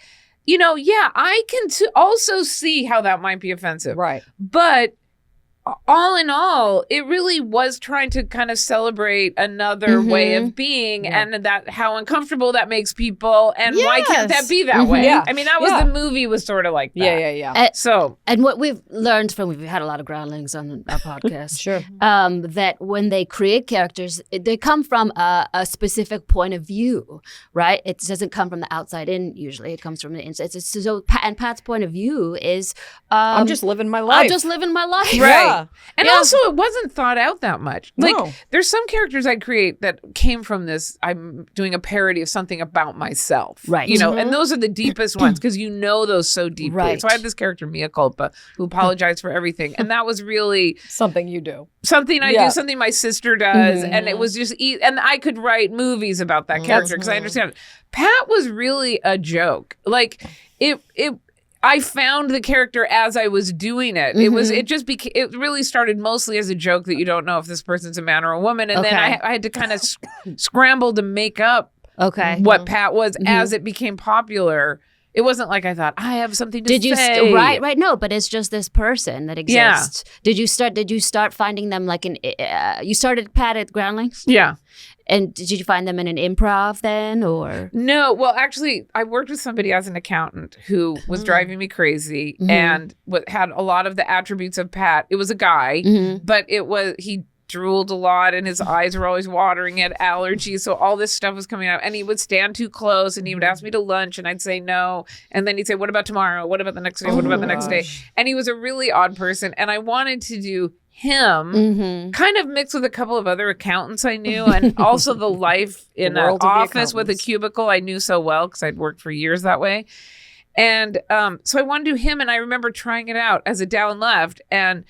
you know, I can also see how that might be offensive. Right. But all in all, it really was trying to kind of celebrate another way of being and that how uncomfortable that makes people. And why can't that be that way? Yeah. I mean, that was the movie was sort of like that. Yeah. So, And what we've learned from, we've had a lot of groundlings on our podcast. Sure. That when they create characters, they come from a specific point of view, right? It doesn't come from the outside in usually. It comes from the inside. So, and Pat's point of view is, I'm just living my life. I'm just living my life. right. And also, it wasn't thought out that much. Like, No. there's some characters I create that came from this. I'm doing a parody of something about myself, Right. You know, and those are the deepest ones because you know those so deeply. Right. So I had this character Mia Culpa who apologized for everything, and that was really Something you do. something I do, something my sister does, and it was just and I could write movies about that character because I understand it. Pat was really a joke. Like it. I found the character as I was doing it. It really started mostly as a joke that you don't know if this person's a man or a woman. And then I had to kind of scramble to make up what Pat was as it became popular. It wasn't like I thought, I have something to say. Right. No, but it's just this person that exists. Did you start finding them like you started Pat at Groundlings? Yeah. And did you find them in an improv then, or? No, well, actually, I worked with somebody as an accountant who was driving me crazy and had a lot of the attributes of Pat. It was a guy, but he drooled a lot and his eyes were always watering, he had allergies, so all this stuff was coming out, and he would stand too close and he would ask me to lunch and I'd say no, and then he'd say, what about tomorrow, what about the next day, what about the next day? And he was a really odd person, and I wanted to do him kind of mixed with a couple of other accountants I knew, and also the life in an office with a cubicle I knew so well because I'd worked for years that way. And so I wanted to do him, and I remember trying it out as a down left, and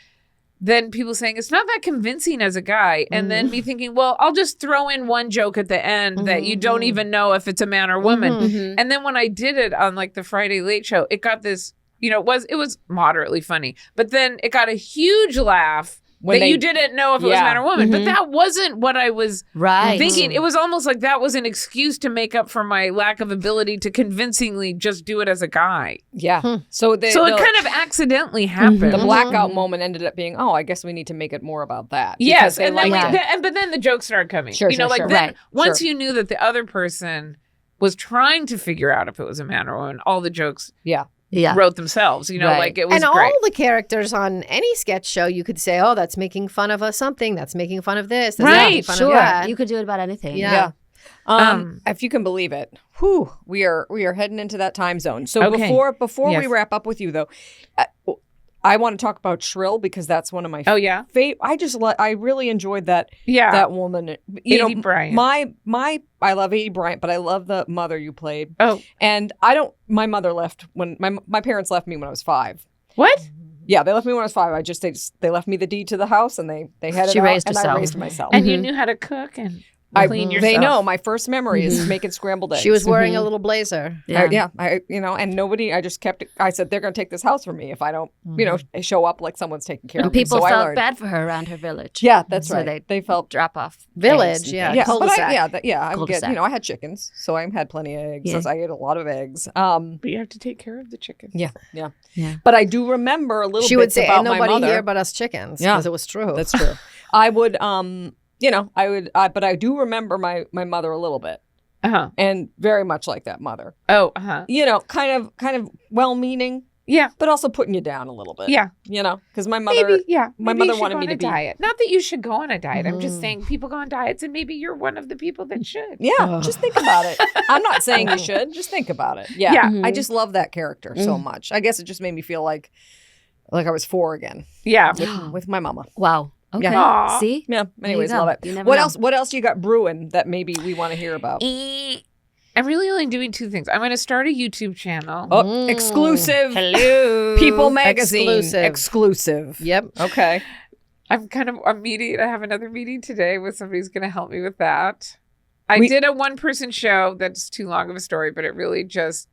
then people saying it's not that convincing as a guy, and then me thinking, well, I'll just throw in one joke at the end that you don't even know if it's a man or woman. And then when I did it on like the Friday Late Show, it got this, it was moderately funny, but then it got a huge laugh you didn't know if it was man or woman. But that wasn't what I was thinking. It was almost like that was an excuse to make up for my lack of ability to convincingly just do it as a guy. Yeah. So it kind of accidentally happened. The blackout moment ended up being, I guess we need to make it more about that. Yes. And then but then the jokes started coming. Sure, once you knew that the other person was trying to figure out if it was a man or woman, all the jokes wrote themselves, like it was and great. all the characters on any sketch show, you could say, that's making fun of something, that's making fun of this, that's making fun of that. You could do it about anything. Yeah. If you can believe it, we are heading into that time zone. So before we wrap up with you though, I want to talk about Shrill because that's one of my I really enjoyed that woman. Edie Bryant. I love Edie Bryant, but I love the mother you played. Oh. And my mother left when my parents left me when I was 5. What? Yeah, they left me when I was 5. They left me the deed to the house and they headed she out raised and herself. I raised myself. And you knew how to cook and clean yourself. They know my first memory is making scrambled eggs. She was wearing a little blazer. And nobody, I just kept it. I said, they're going to take this house from me if I don't, show up like someone's taking care of me. And people so felt bad for her around her village. Yeah, that's so right. They felt drop off village. Yeah, cul-de-sac. but I would get, I had chickens, so I had plenty of eggs. Yeah. So I ate a lot of eggs. But you have to take care of the chickens. Yeah. But I do remember a little. She would say, about "Ain't nobody my mother. here but us chickens," because it was true. That's true. I would, but I do remember my mother a little bit. And very much like that mother. Kind of well-meaning. Yeah. But also putting you down a little bit. Yeah. Because my mother, my mother wanted me to be. Diet. Not that you should go on a diet. I'm just saying people go on diets and maybe you're one of the people that should. Yeah. Just think about it. I'm not saying you should. Just think about it. Yeah. I just love that character so much. I guess it just made me feel like I was 4 again. Yeah. With my mama. Wow. Okay. Yeah. See? Yeah. Anyways, love it. What else you got brewing that maybe we want to hear about? I'm really only doing 2 things. I'm going to start a YouTube channel. Oh, exclusive. Hello. People Magazine. Exclusive. Yep. Okay. I'm I have another meeting today with somebody who's going to help me with that. I did a 1-person show that's too long of a story, but it really just,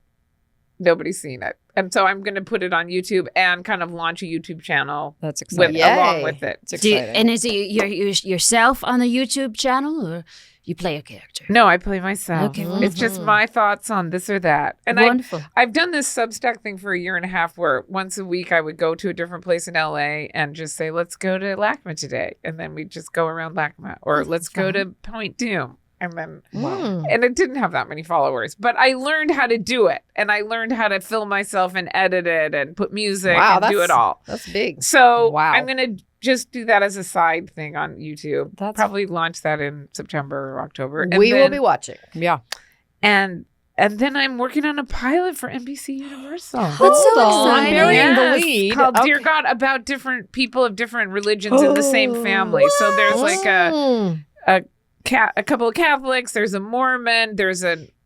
nobody's seen it. And so I'm going to put it on YouTube and kind of launch a YouTube channel. That's exciting. Along with it. It's exciting. And is it yourself on the YouTube channel, or you play a character? No, I play myself. Okay, it's just my thoughts on this or that. And wonderful. I've done this Substack thing for a year and a half where once a week I would go to a different place in LA and just say, let's go to LACMA today. And then we just go around LACMA. Or let's go to Point Doom. And then, and it didn't have that many followers, but I learned how to do it, and I learned how to film myself and edit it and put music and do it all. That's big. So I'm gonna just do that as a side thing on YouTube. Probably launch that in September or October. And we will be watching. Yeah, and then I'm working on a pilot for NBC Universal. That's so exciting. I'm burying the lead. Called Dear God, about different people of different religions in the same family. So there's like a couple of Catholics, there's a Mormon, there's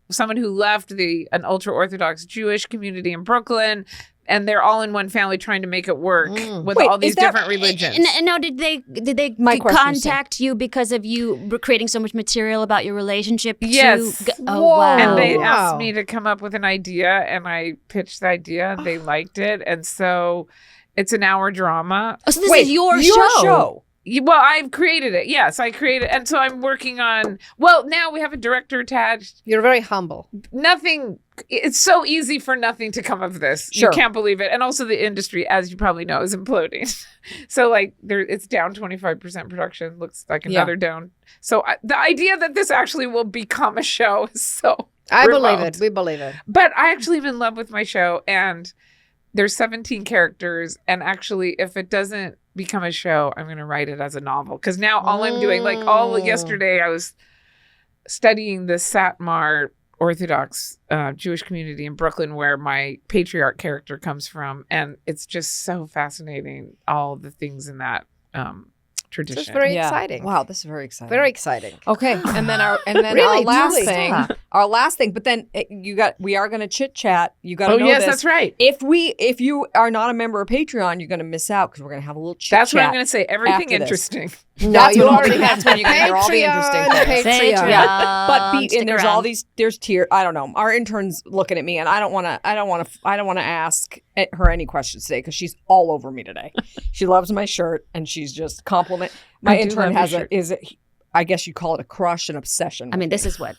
someone who left an ultra-Orthodox Jewish community in Brooklyn, and they're all in one family trying to make it work with all these different religions. And now, did they contact you because of you creating so much material about your relationship? Yes. Wow. And they asked me to come up with an idea, and I pitched the idea, and they liked it, and so it's an hour drama. Oh, so this is your show? Well, I've created it. Yes, I created, and so I'm working on. Well, now we have a director attached. You're very humble. Nothing. It's so easy for nothing to come of this. Sure. You can't believe it. And also, the industry, as you probably know, is imploding. So, like, it's down 25% production. Looks like another down. So, the idea that this actually will become a show is so. I remote. believe it. We believe it. But I actually am in love with my show, and there's 17 characters, and actually, if it doesn't become a show, I'm going to write it as a novel, because now all I'm doing, like yesterday, I was studying the Satmar Orthodox Jewish community in Brooklyn, where my patriarch character comes from, and it's just so fascinating, all the things in that tradition. It's very exciting. Wow, this is very exciting. Very exciting. Okay, and then our Really, last Julie, thing, stop. our last thing. But then we are going to chit chat. You got to Oh know yes, this. that's right. If you are not a member of Patreon, you're going to miss out because we're going to have a little chit chat. That's what I'm going to say. Everything after this. interesting. No, That's you what already that's when you're going to hear all the interesting things. Patreon. Yeah, but Stick and there's all around. there's tier. I don't know. Our intern's looking at me, and I don't want to ask her any questions today because she's all over me today. She loves my shirt, and she's just compliment. My I do intern love has your shirt. I guess you call it a crush, an obsession. I mean, this is what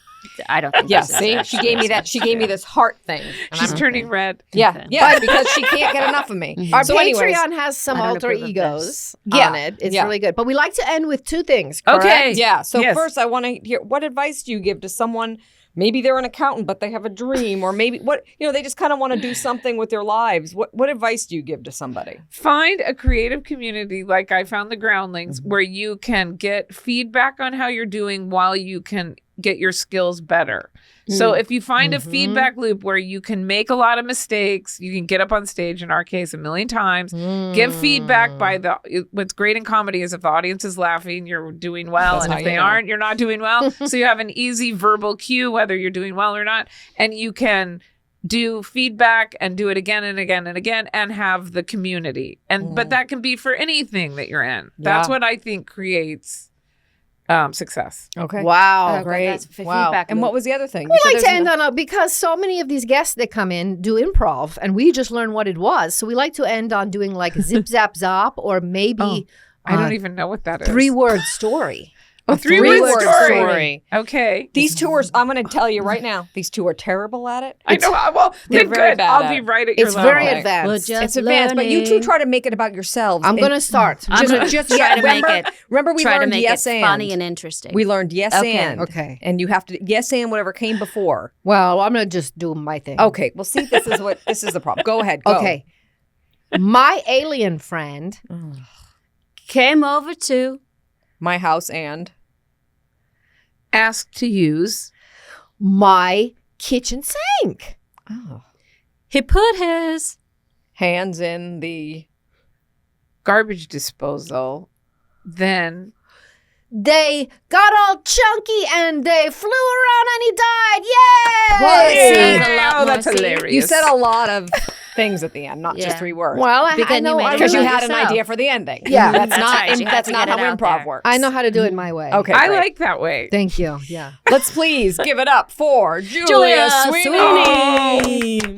I don't think. yeah. this is See, it. she gave me that. She gave me this heart thing. and She's I'm- turning red. Yeah, yeah, because she can't get enough of me. Our So anyways, Patreon has some I don't alter approve of egos this. Yeah, on it. It's yeah. really good. But we like to end with two things, correct? Okay. yeah. So Yes. first, I want to hear what advice do you give to someone? Maybe they're an accountant, but they have a dream, or maybe they just kind of want to do something with their lives. What advice do you give to somebody? Find a creative community like I found the Groundlings, where you can get feedback on how you're doing while you can get your skills better. So if you find a feedback loop where you can make a lot of mistakes, you can get up on stage, in our case, 1,000,000 times, give feedback by what's great in comedy is if the audience is laughing, you're doing well. That's and how if you they know. aren't, you're not doing well. So you have an easy verbal cue, whether you're doing well or not. And you can do feedback and do it again and again and again and have the community. But that can be for anything that you're in. That's Yeah. what I think creates success. Okay. Wow. Great. That's a Wow. feedback And loop. what was the other thing? We like to end on because so many of these guests that come in do improv, and we just learned what it was. So we like to end on doing like zip, zap, zop, or maybe I don't even know what that is. 3-word story. Oh, three-word Three-word story. Okay. These two are, I'm going to tell you right now, these two are terrible at it. I know. Well, they're good. very bad I'll at be it. right at your It's level. very Okay. advanced. We're It's advanced, but you two learning. try to make it about yourselves. I'm And going to start. I'm gonna just try to make remember- it. Remember we Try to learned make yes it and. funny and interesting. We learned yes Okay. and. Okay. And you have to yes and whatever came before. Well, I'm going to just do my thing. Okay. Well, see, this is the problem. Go ahead. Go. Okay. My alien friend Came over to My house and. Asked to use. my kitchen sink. Oh. he put his Hands in the. Garbage disposal. Then They got all chunky and they flew around and he died. Yay! Well, Says a lot oh, more, that's see? hilarious. You said a lot of things at the end, not just Yeah. 3 words. Well, I Because you know made it because you about had an yourself. idea for the ending. Yeah. that's That's not right. You had that's to not get how it out improv there. works. I know how to do it my way. Okay, I great. like that way. Thank you. Yeah. Let's please give it up for Julia Julia Sweeney.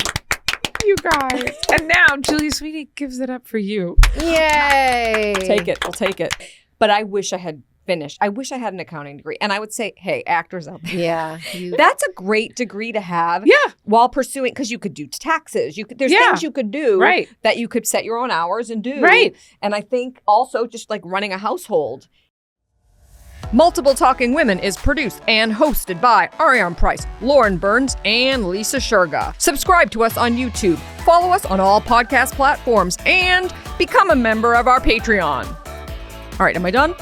You guys. And now Julia Sweeney gives it up for you. Yay. Take it. We'll take it. But I wish I had finished. I wish I had an accounting degree. And I would say, hey, actors out there. Yeah. That's a great degree to have Yeah. while pursuing, because you could do taxes. There's Yeah. things you could do Right. that you could set your own hours and do. Right. And I think also just like running a household. Multiple Talking Women is produced and hosted by Ariane Price, Lauren Burns, and Lisa Shurga. Subscribe to us on YouTube, follow us on all podcast platforms, and become a member of our Patreon. All right, am I done?